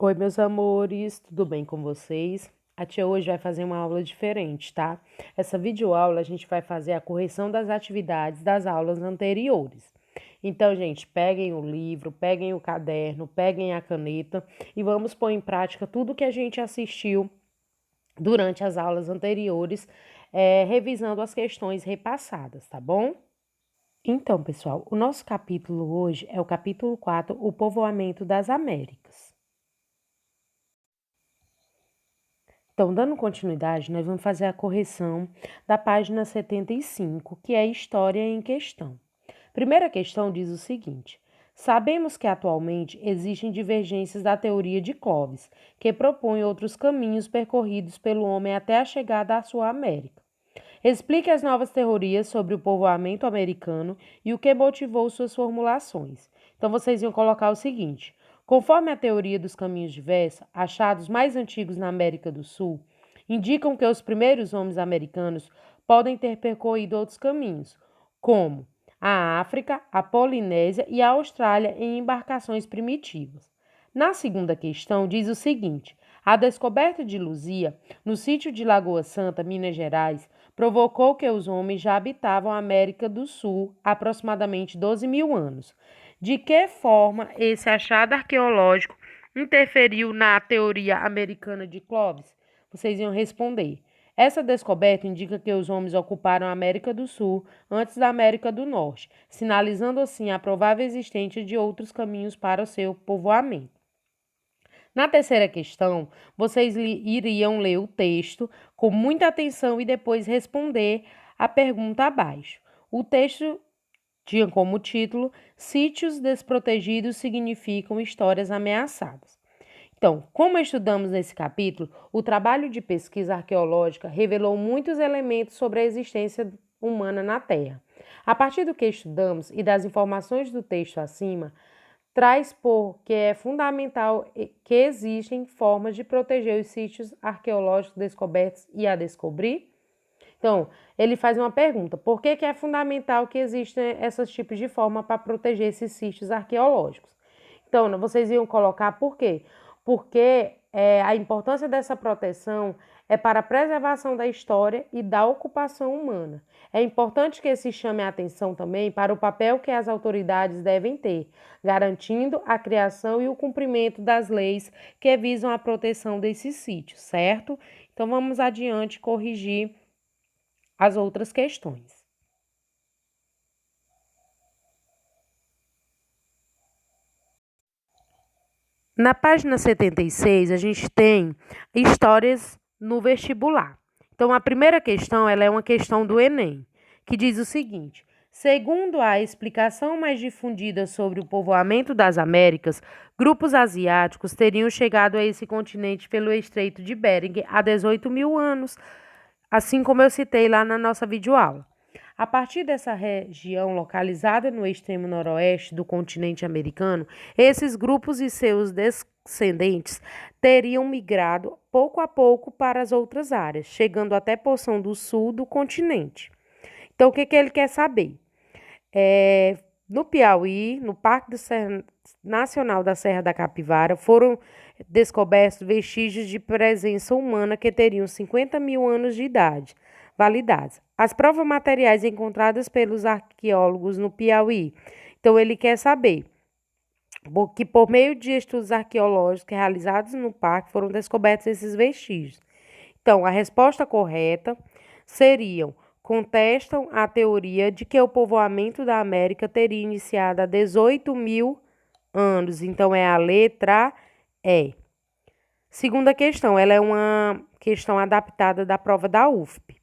Oi, meus amores, tudo bem com vocês? A tia hoje vai fazer uma aula diferente, tá? Essa videoaula a gente vai fazer a correção das atividades das aulas anteriores. Então, gente, peguem o livro, peguem o caderno, peguem a caneta e vamos pôr em prática tudo que a gente assistiu durante as aulas anteriores, revisando as questões repassadas, tá bom? Então, pessoal, o nosso capítulo hoje é o capítulo 4, o povoamento das Américas. Então, dando continuidade, nós vamos fazer a correção da página 75, que é a história em questão. Primeira questão diz o seguinte: sabemos que atualmente existem divergências da teoria de Clovis, que propõe outros caminhos percorridos pelo homem até a chegada à sua América. Explique as novas teorias sobre o povoamento americano e o que motivou suas formulações. Então, vocês iam colocar o seguinte: conforme a teoria dos caminhos diversos, achados mais antigos na América do Sul, indicam que os primeiros homens americanos podem ter percorrido outros caminhos, como a África, a Polinésia e a Austrália em embarcações primitivas. Na segunda questão, diz o seguinte: a descoberta de Luzia, no sítio de Lagoa Santa, Minas Gerais, provocou que os homens já habitavam a América do Sul há aproximadamente 12 mil anos. De que forma esse achado arqueológico interferiu na teoria americana de Clovis? Vocês iam responder. Essa descoberta indica que os homens ocuparam a América do Sul antes da América do Norte, sinalizando assim a provável existência de outros caminhos para o seu povoamento. Na terceira questão, vocês iriam ler o texto com muita atenção e depois responder a pergunta abaixo. O texto tinha como título: Sítios desprotegidos significam histórias ameaçadas. Então, como estudamos nesse capítulo, o trabalho de pesquisa arqueológica revelou muitos elementos sobre a existência humana na Terra. A partir do que estudamos e das informações do texto acima, traz por que é fundamental que existem formas de proteger os sítios arqueológicos descobertos e a descobrir. Então, ele faz uma pergunta: por que é fundamental que existam esses tipos de forma para proteger esses sítios arqueológicos? Então, vocês iam colocar por quê? Porque a importância dessa proteção é para a preservação da história e da ocupação humana. É importante que se chame a atenção também para o papel que as autoridades devem ter, garantindo a criação e o cumprimento das leis que visam a proteção desses sítios, certo? Então, vamos adiante corrigir as outras questões. Na página 76, a gente tem histórias no vestibular. Então, a primeira questão, ela é uma questão do Enem, que diz o seguinte: segundo a explicação mais difundida sobre o povoamento das Américas, grupos asiáticos teriam chegado a esse continente pelo Estreito de Bering há 18 mil anos, assim como eu citei lá na nossa videoaula. A partir dessa região localizada no extremo noroeste do continente americano, esses grupos e seus descendentes teriam migrado pouco a pouco para as outras áreas, chegando até a porção do sul do continente. Então, o que ele quer saber? No Piauí, no Nacional da Serra da Capivara, foram descobertos vestígios de presença humana que teriam 50 mil anos de idade, validados. As provas materiais encontradas pelos arqueólogos no Piauí. Então, ele quer saber que, por meio de estudos arqueológicos realizados no parque, foram descobertos esses vestígios. Então, a resposta correta seriam: contestam a teoria de que o povoamento da América teria iniciado há 18 mil anos. Então, é a letra E. Segunda questão, ela é uma questão adaptada da prova da UFP.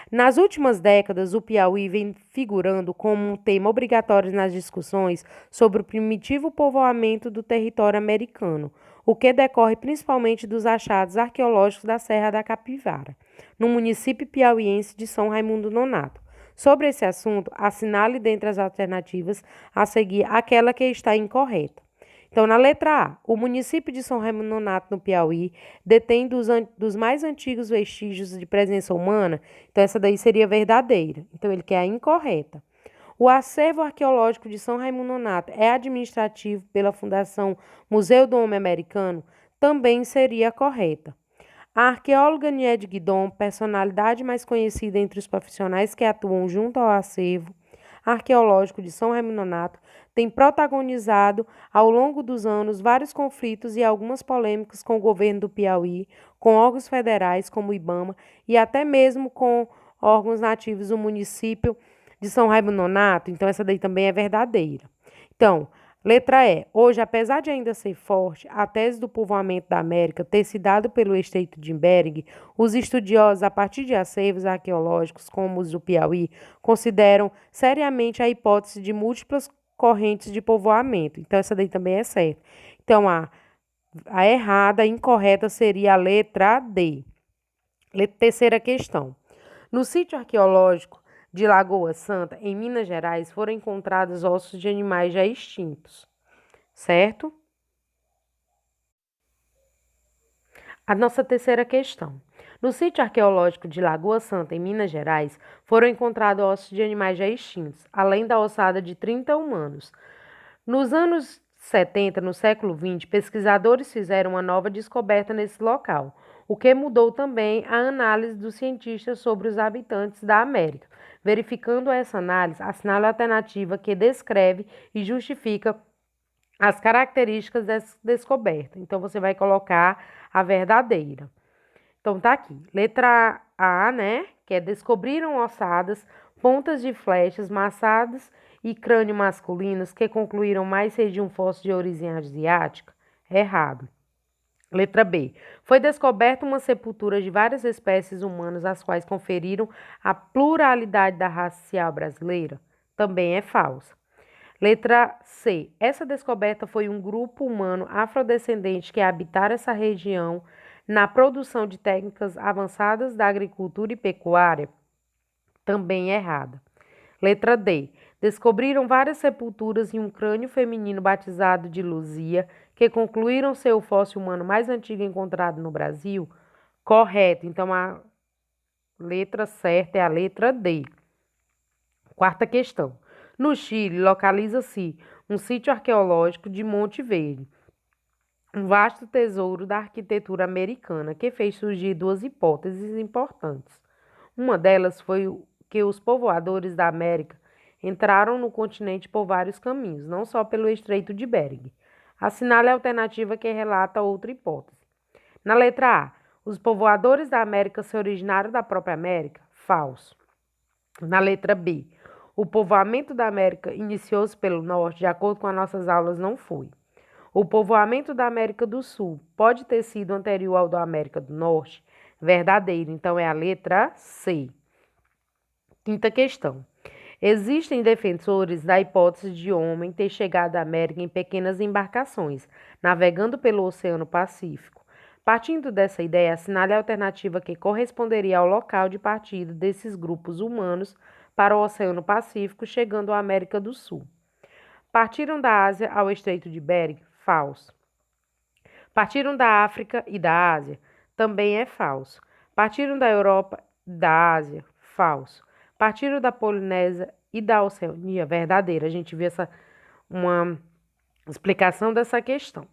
Nas últimas décadas, o Piauí vem figurando como um tema obrigatório nas discussões sobre o primitivo povoamento do território americano, o que decorre principalmente dos achados arqueológicos da Serra da Capivara, no município piauiense de São Raimundo Nonato. Sobre esse assunto, assinale dentre as alternativas a seguir aquela que está incorreta. Então, na letra A, o município de São Raimundo Nonato, no Piauí, detém dos mais antigos vestígios de presença humana. Então, essa daí seria verdadeira. Então, ele quer a incorreta. O acervo arqueológico de São Raimundo Nonato é administrativo pela Fundação Museu do Homem Americano. também seria correta. A arqueóloga Nied Guidon, personalidade mais conhecida entre os profissionais que atuam junto ao acervo arqueológico de São Raimundo Nonato, tem protagonizado ao longo dos anos vários conflitos e algumas polêmicas com o governo do Piauí, com órgãos federais como o IBAMA e até mesmo com órgãos nativos do município de São Raimundo Nonato. Então, essa daí também é verdadeira. Então, letra E. Hoje, apesar de ainda ser forte, a tese do povoamento da América ter se dado pelo Estreito de Bering, os estudiosos, a partir de acervos arqueológicos como os do Piauí, consideram seriamente a hipótese de múltiplas correntes de povoamento. Então, essa daí também é certa. Então, a errada, a incorreta seria a letra D. Terceira questão. No sítio arqueológico de Lagoa Santa, em Minas Gerais, foram encontrados ossos de animais já extintos, certo? A nossa terceira questão. No sítio arqueológico de Lagoa Santa, em Minas Gerais, foram encontrados ossos de animais já extintos, além da ossada de 30 humanos. Nos anos 70, no século XX, pesquisadores fizeram uma nova descoberta nesse local, o que mudou também a análise dos cientistas sobre os habitantes da América. Verificando essa análise, assinala a alternativa que descreve e justifica as características dessa descoberta. Então, você vai colocar a verdadeira. Então, tá aqui. Letra A, né? Que é descobriram ossadas, pontas de flechas, maçadas e crânio masculinos que concluíram mais ser de um fóssil de origem asiática. Errado. Letra B. Foi descoberta uma sepultura de várias espécies humanas, as quais conferiram a pluralidade da raça racial brasileira. Também é falsa. Letra C. Essa descoberta foi um grupo humano afrodescendente que habitara essa região na produção de técnicas avançadas da agricultura e pecuária. Também errada. Letra D. Descobriram várias sepulturas e um crânio feminino batizado de Luzia, que concluíram ser o fóssil humano mais antigo encontrado no Brasil. Correto. Então, a letra certa é a letra D. Quarta questão. No Chile, localiza-se um sítio arqueológico de Monte Verde, um vasto tesouro da arquitetura americana que fez surgir duas hipóteses importantes. Uma delas foi que os povoadores da América entraram no continente por vários caminhos, não só pelo Estreito de Bering. Assinale a alternativa que relata outra hipótese. Na letra A, os povoadores da América se originaram da própria América? Falso. Na letra B, o povoamento da América iniciou-se pelo norte, de acordo com as nossas aulas, não foi. O povoamento da América do Sul pode ter sido anterior ao da América do Norte? Verdadeiro, então é a letra C. Quinta questão. Existem defensores da hipótese de homem ter chegado à América em pequenas embarcações, navegando pelo Oceano Pacífico. Partindo dessa ideia, assinale a alternativa que corresponderia ao local de partida desses grupos humanos para o Oceano Pacífico, chegando à América do Sul. Partiram da Ásia ao Estreito de Bering? Falso. Partiram da África e da Ásia? Também é falso. Partiram da Europa e da Ásia? Falso. Partiram da Polinésia e da Oceania? Verdadeira. A gente viu uma explicação dessa questão.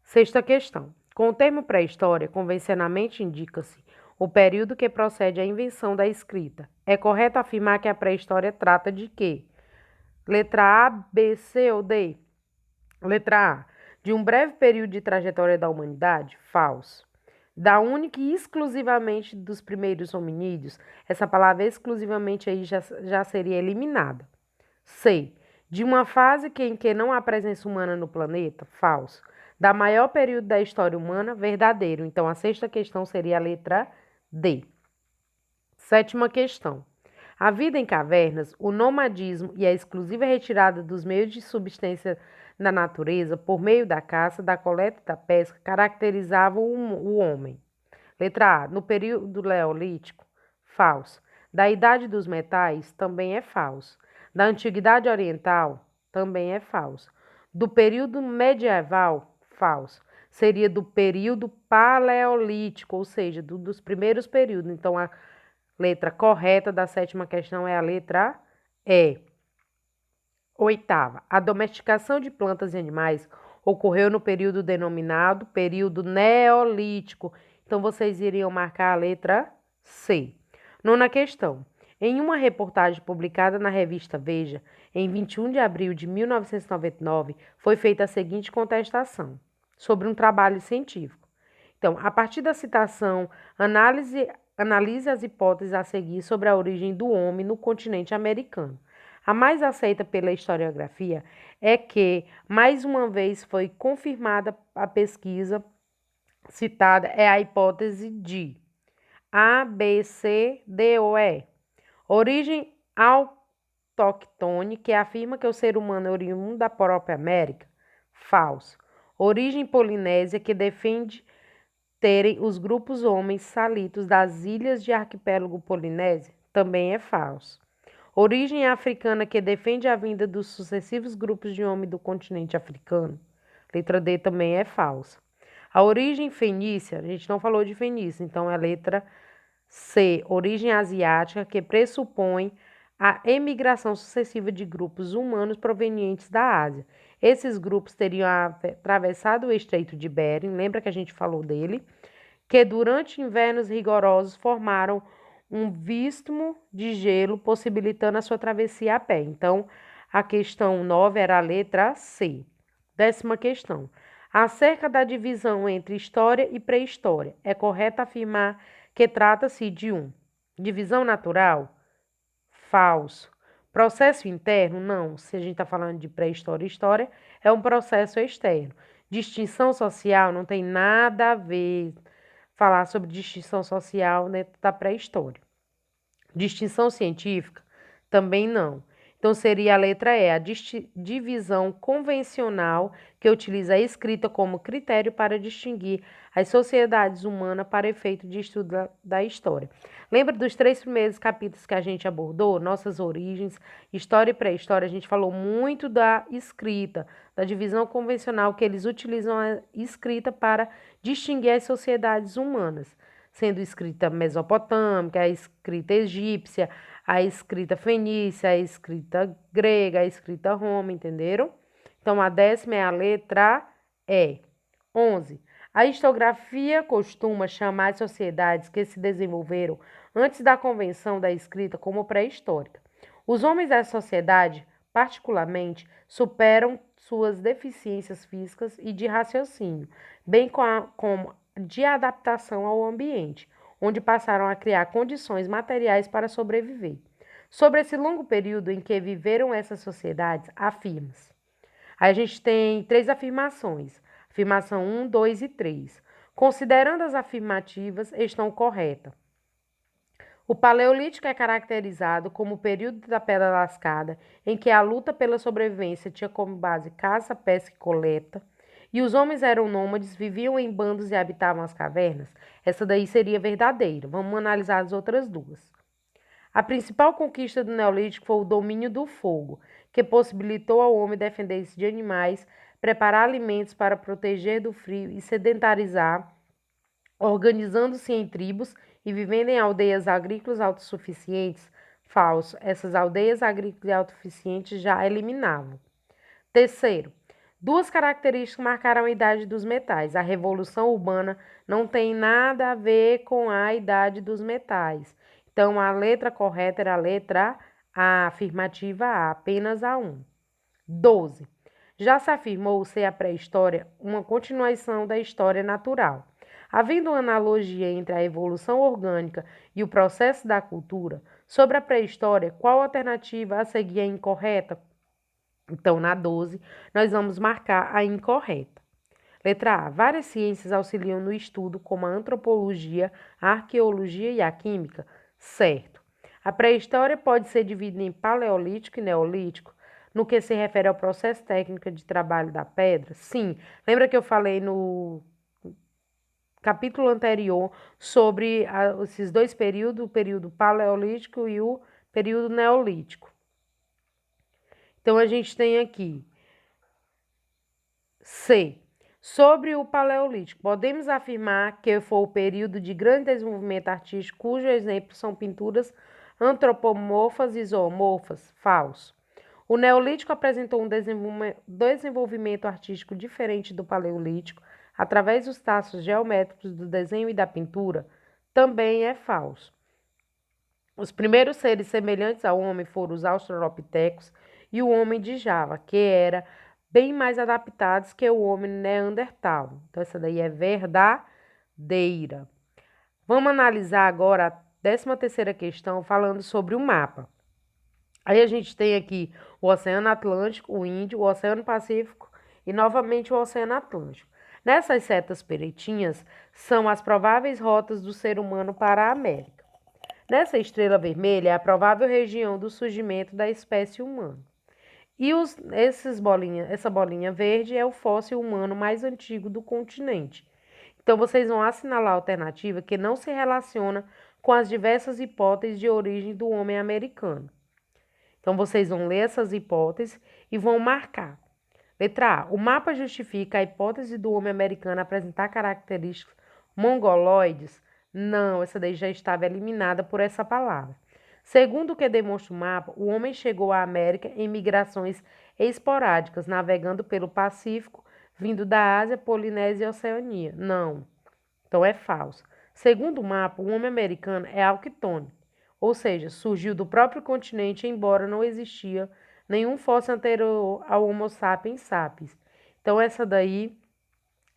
Sexta questão. Com o termo pré-história, convencionalmente indica-se o período que procede à invenção da escrita. É correto afirmar que a pré-história trata de quê? Letra A, B, C ou D? Letra A. De um breve período de trajetória da humanidade? Falso. Da única e exclusivamente dos primeiros hominídeos? Essa palavra exclusivamente aí já seria eliminada. C. De uma fase em que não há presença humana no planeta? Falso. Da maior período da história humana? Verdadeiro. Então, a sexta questão seria a letra D. Sétima questão. A vida em cavernas, o nomadismo e a exclusiva retirada dos meios de subsistência da natureza por meio da caça, da coleta e da pesca caracterizavam o homem. Letra A. No período Neolítico? Falso. Da Idade dos Metais? Também é falso. Da Antiguidade Oriental? Também é falso. Do período medieval? Falso. Seria do período Paleolítico, ou seja, dos primeiros períodos. Então, a letra correta da sétima questão é a letra E. Oitava. A domesticação de plantas e animais ocorreu no período denominado período neolítico. Então, vocês iriam marcar a letra C. Nona questão. Em uma reportagem publicada na revista Veja, em 21 de abril de 1999, foi feita a seguinte contestação sobre um trabalho científico. Então, a partir da citação, analise as hipóteses a seguir sobre a origem do homem no continente americano. A mais aceita pela historiografia é que, mais uma vez, foi confirmada a pesquisa citada é a hipótese de A, B, C, D ou E. Origem autóctone, que afirma que o ser humano é oriundo da própria América. Falso. Origem polinésia, que defende terem os grupos homens salitos das ilhas de arquipélago polinésia. Também é falso. Origem africana, que defende a vinda dos sucessivos grupos de homens do continente africano. Letra D também é falsa. A origem fenícia, a gente não falou de Fenícia, então é a letra C. Origem asiática, que pressupõe a emigração sucessiva de grupos humanos provenientes da Ásia. Esses grupos teriam atravessado o Estreito de Bering, lembra que a gente falou dele? Que durante invernos rigorosos formaram um istmo de gelo, possibilitando a sua travessia a pé. Então, a questão 9 era a letra C. 10ª questão. Acerca da divisão entre história e pré-história, é correto afirmar que trata-se de divisão natural? Falso. Processo interno? Não. Se a gente está falando de pré-história e história, é um processo externo. Distinção social não tem nada a ver falar sobre distinção social dentro da pré-história. Distinção científica? Também não. Então, seria a letra E, a divisão convencional que utiliza a escrita como critério para distinguir as sociedades humanas para efeito de estudo da história. Lembra dos 3 primeiros capítulos que a gente abordou? Nossas origens, história e pré-história. A gente falou muito da escrita, da divisão convencional que eles utilizam a escrita para distinguir as sociedades humanas, sendo escrita mesopotâmica, a escrita egípcia, a escrita fenícia, a escrita grega, a escrita roma, entenderam? Então, a 10ª é a letra E. 11. A historiografia costuma chamar as sociedades que se desenvolveram antes da convenção da escrita como pré-histórica. Os homens da sociedade, particularmente, superam suas deficiências físicas e de raciocínio, bem como de adaptação ao ambiente, onde passaram a criar condições materiais para sobreviver. Sobre esse longo período em que viveram essas sociedades, afirma-se. A gente tem 3 afirmações. Afirmação 1, 2 e 3. Considerando as afirmativas, estão corretas. O Paleolítico é caracterizado como o período da Pedra Lascada, em que a luta pela sobrevivência tinha como base caça, pesca e coleta, e os homens eram nômades, viviam em bandos e habitavam as cavernas. Essa daí seria verdadeira. Vamos analisar as outras duas. A principal conquista do Neolítico foi o domínio do fogo, que possibilitou ao homem defender-se de animais, preparar alimentos para proteger do frio e sedentarizar, organizando-se em tribos e vivendo em aldeias agrícolas autossuficientes. Falso. Essas aldeias agrícolas e autossuficientes já eliminavam. Terceiro, 2 características marcaram a idade dos metais. A revolução urbana não tem nada a ver com a idade dos metais. Então, a letra correta era a letra A, afirmativa A, apenas a 1. 12. Já se afirmou ser a pré-história uma continuação da história natural. Havendo uma analogia entre a evolução orgânica e o processo da cultura, sobre a pré-história, qual alternativa a seguir é incorreta? Então, na 12, nós vamos marcar a incorreta. Letra A. Várias ciências auxiliam no estudo, como a antropologia, a arqueologia e a química. Certo. A pré-história pode ser dividida em paleolítico e neolítico, no que se refere ao processo técnico de trabalho da pedra. Sim. Lembra que eu falei no capítulo anterior sobre esses 2 períodos, o período paleolítico e o período neolítico. Então, a gente tem aqui C. Sobre o Paleolítico, podemos afirmar que foi o período de grande desenvolvimento artístico, cujos exemplos são pinturas antropomorfas e zoomorfas. Falso. O Neolítico apresentou um desenvolvimento artístico diferente do Paleolítico através dos traços geométricos do desenho e da pintura, também é falso. Os primeiros seres semelhantes ao homem foram os australopitecos e o homem de Java, que era bem mais adaptados que o homem neandertal. Então, essa daí é verdadeira. Vamos analisar agora a 13ª questão, falando sobre o mapa. Aí a gente tem aqui o Oceano Atlântico, o Índio, o Oceano Pacífico e novamente o Oceano Atlântico. Nessas setas pretinhas são as prováveis rotas do ser humano para a América. Nessa estrela vermelha é a provável região do surgimento da espécie humana. E essa bolinha verde é o fóssil humano mais antigo do continente. Então, vocês vão assinalar a alternativa que não se relaciona com as diversas hipóteses de origem do homem americano. Então, vocês vão ler essas hipóteses e vão marcar. Letra A. O mapa justifica a hipótese do homem americano apresentar características mongoloides? Não, essa daí já estava eliminada por essa palavra. Segundo o que demonstra o mapa, o homem chegou à América em migrações esporádicas, navegando pelo Pacífico, vindo da Ásia, Polinésia e Oceania. Não, então é falso. Segundo o mapa, o homem americano é auctônico, ou seja, surgiu do próprio continente, embora não existia nenhum fóssil anterior ao Homo sapiens sapiens. Então, essa daí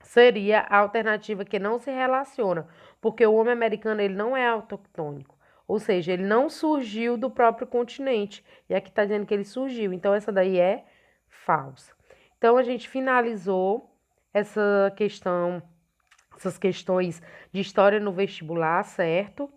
seria a alternativa que não se relaciona, porque o homem americano ele não é autoctônico, ou seja, ele não surgiu do próprio continente. E aqui está dizendo que ele surgiu, então essa daí é falsa. Então, a gente finalizou essas questões de história no vestibular, certo?